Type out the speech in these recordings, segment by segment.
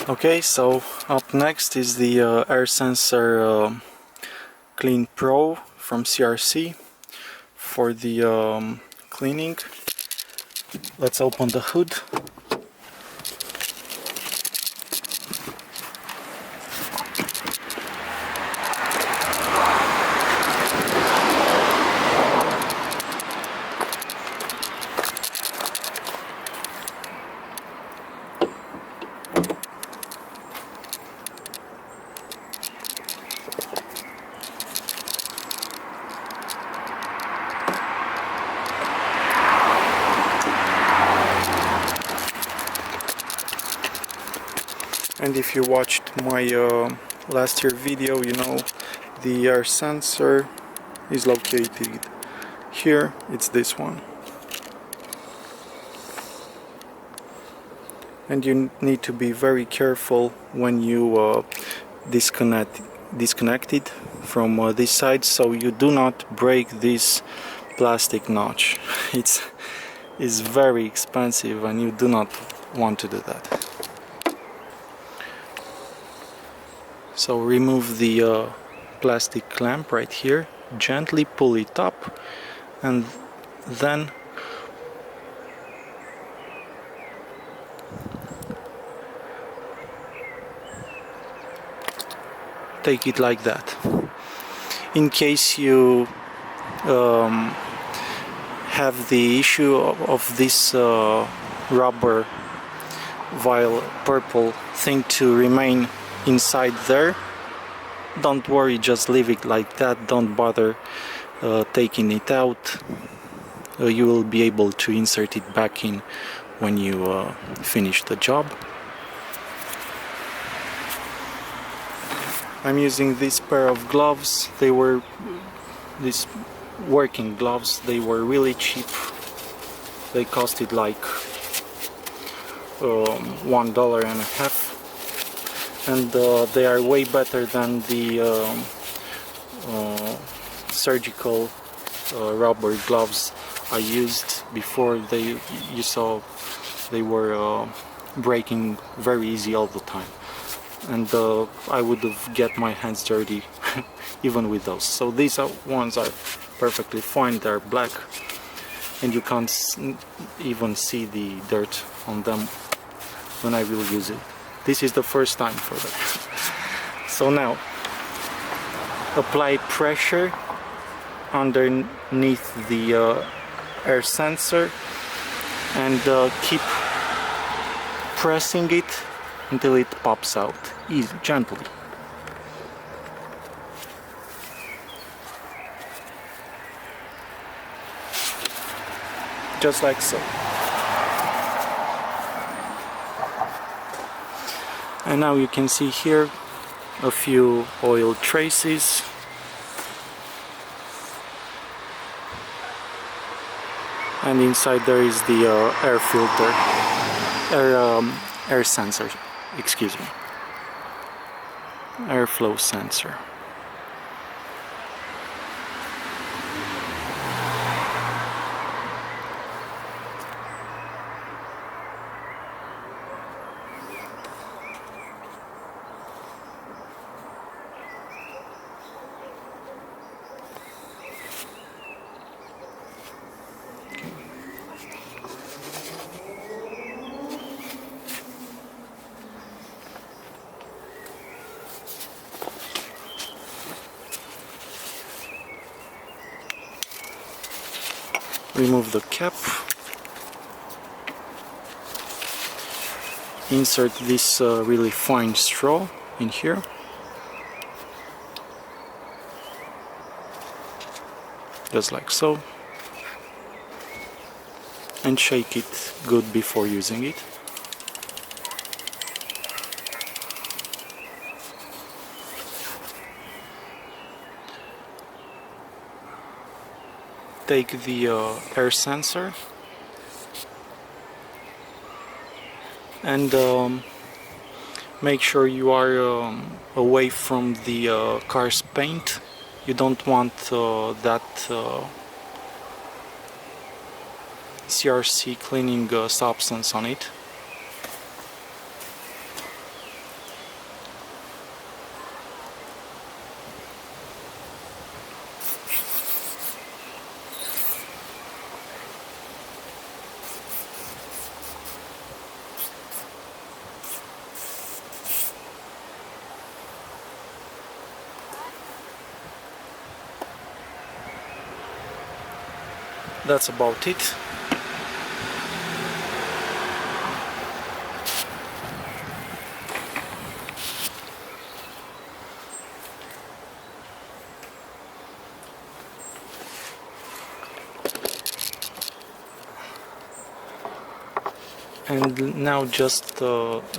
Okay, so up next is the air sensor Clean Pro from CRC for the cleaning. Let's open the hood. And if you watched my last year video, you know the air sensor is located here. It's this one. And you need to be very careful when you disconnect it from this side, so you do not break this plastic notch. It's very expensive and you do not want to do that. So remove the plastic clamp right here, gently pull it up, and then take it like that. In case you have the issue of this rubber vial purple thing to remain inside there, don't worry, just leave it like that. Don't bother taking it out. You will be able to insert it back in when you finish the job. I'm using this pair of gloves. They were these working gloves. They were really cheap. They costed like $1.50. And they are way better than the surgical rubber gloves I used before. You saw they were breaking very easy all the time, and I would have get my hands dirty even with those. So these ones are perfectly fine. They're black and you can't even see the dirt on them when I will use it. This is the first time for that. So now apply pressure underneath the air sensor and keep pressing it until it pops out, gently. Just like so. And now you can see here a few oil traces. And inside there is the air filter, air sensor, excuse me, airflow sensor. Remove the cap, insert this really fine straw in here, just like so, and shake it good before using it. Take the air sensor and make sure you are away from the car's paint. You don't want that CRC cleaning substance on it. that's about it. And now just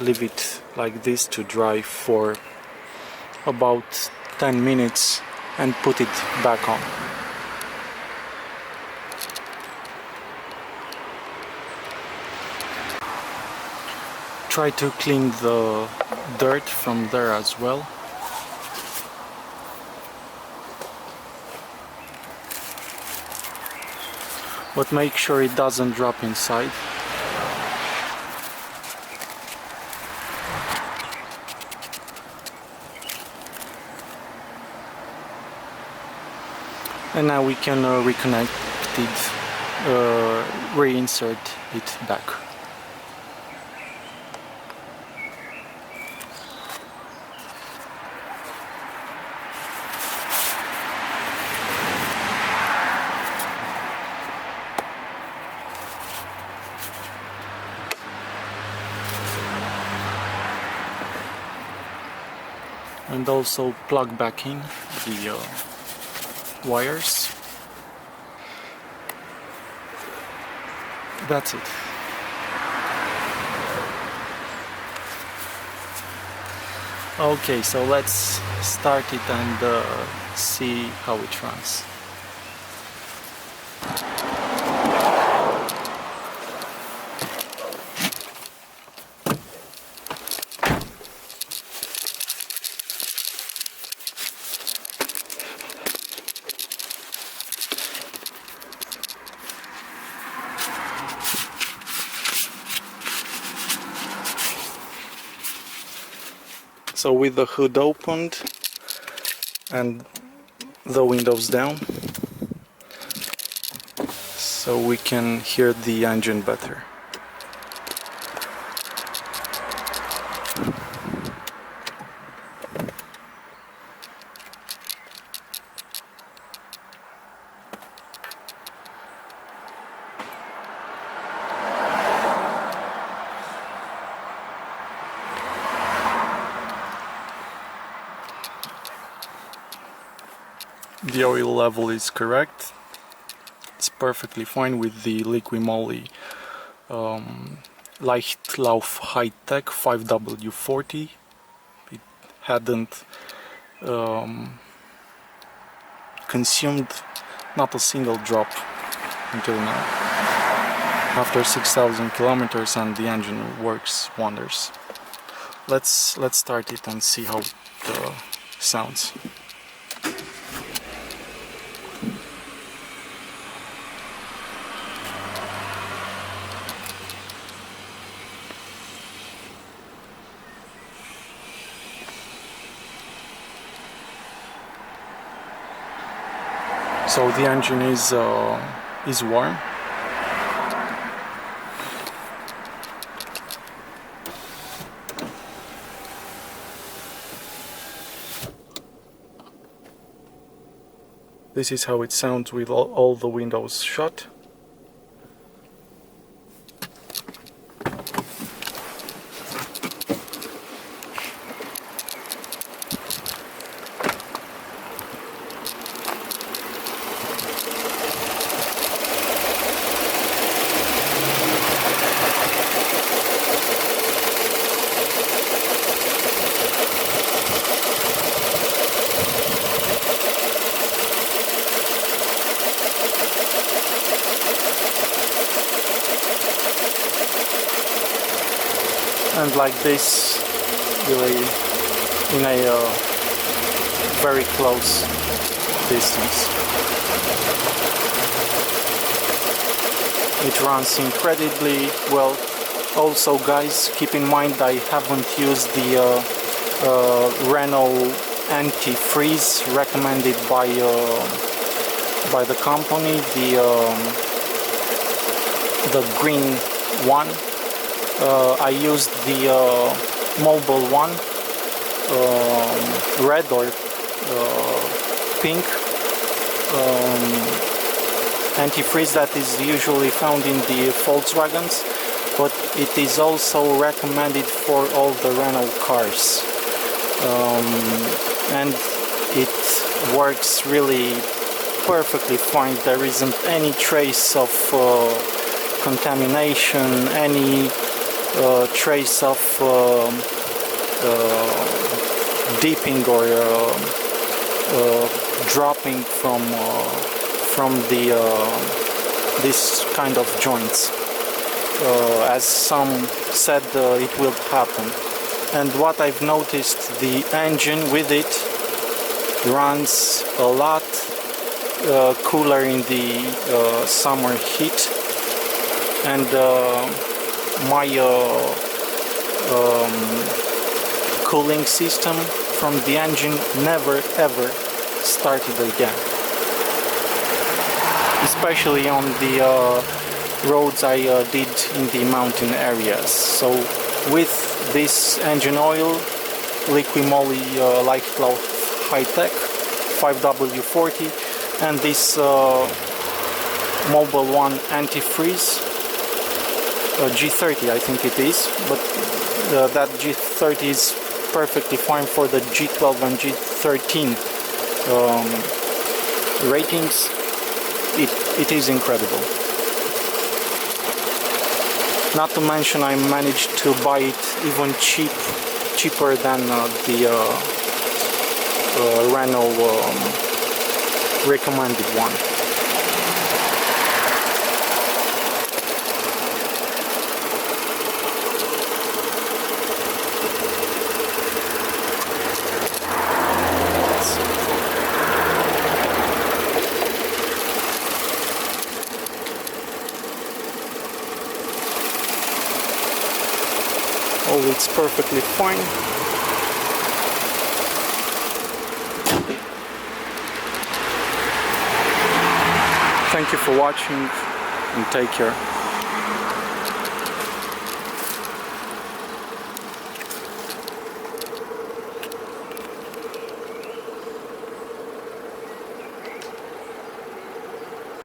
leave it like this to dry for about 10 minutes and put it back on. Try to clean the dirt from there as well. But make sure it doesn't drop inside. And now we can reconnect it, reinsert it back. And also plug back in the wires. That's it. Okay, so let's start it and see how it runs. So with the hood opened and the windows down, so we can hear the engine better. The oil level is correct. It's perfectly fine with the liquid moly Leichtlauf High Tech 5W40. It hadn't consumed not a single drop until now. After 6,000 kilometers, and the engine works wonders. Let's start it and see how it sounds. So the engine is warm. This is how it sounds with all the windows shut. And like this, really in a very close distance. It runs incredibly well. Also guys, keep in mind I haven't used the Renault anti-freeze recommended by the company, the green one. I used the mobile one, red or pink, antifreeze that is usually found in the Volkswagens, but it is also recommended for all the Renault cars, and it works really perfectly fine. There isn't any trace of contamination, any trace of dipping or dropping from the this kind of joints, as some said it will happen. And what I've noticed, the engine with it runs a lot cooler in the summer heat, and my cooling system from the engine never ever started again, especially on the roads I did in the mountain areas. So with this engine oil, liquid moly light cloth high tech 5W40, and this Mobile One antifreeze G30 I think it is, but that G30 is perfectly fine for the G12 and G13 ratings. It is incredible. Not to mention I managed to buy it even cheaper than the Renault recommended one. Oh, it's perfectly fine. Thank you for watching and take care.